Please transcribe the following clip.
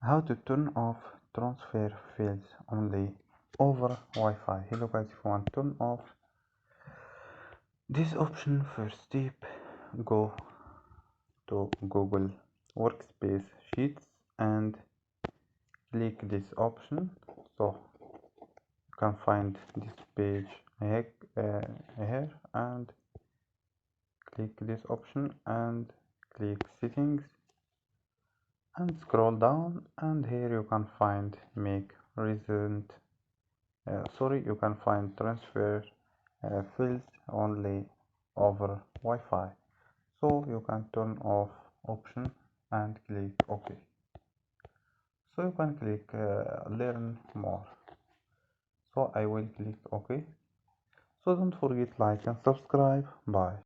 How to turn off transfer fields only over Wi-Fi. Hello guys, if you want to turn off this option, first step, go to Google Workspace Sheets and click this option. So you can find this page here, and click this option and click settings and scroll down, and here you can find make recent you can find transfer fields only over Wi-Fi. So you can turn off option and click OK. So you can click learn more. So I will click OK. So don't forget like and subscribe. Bye.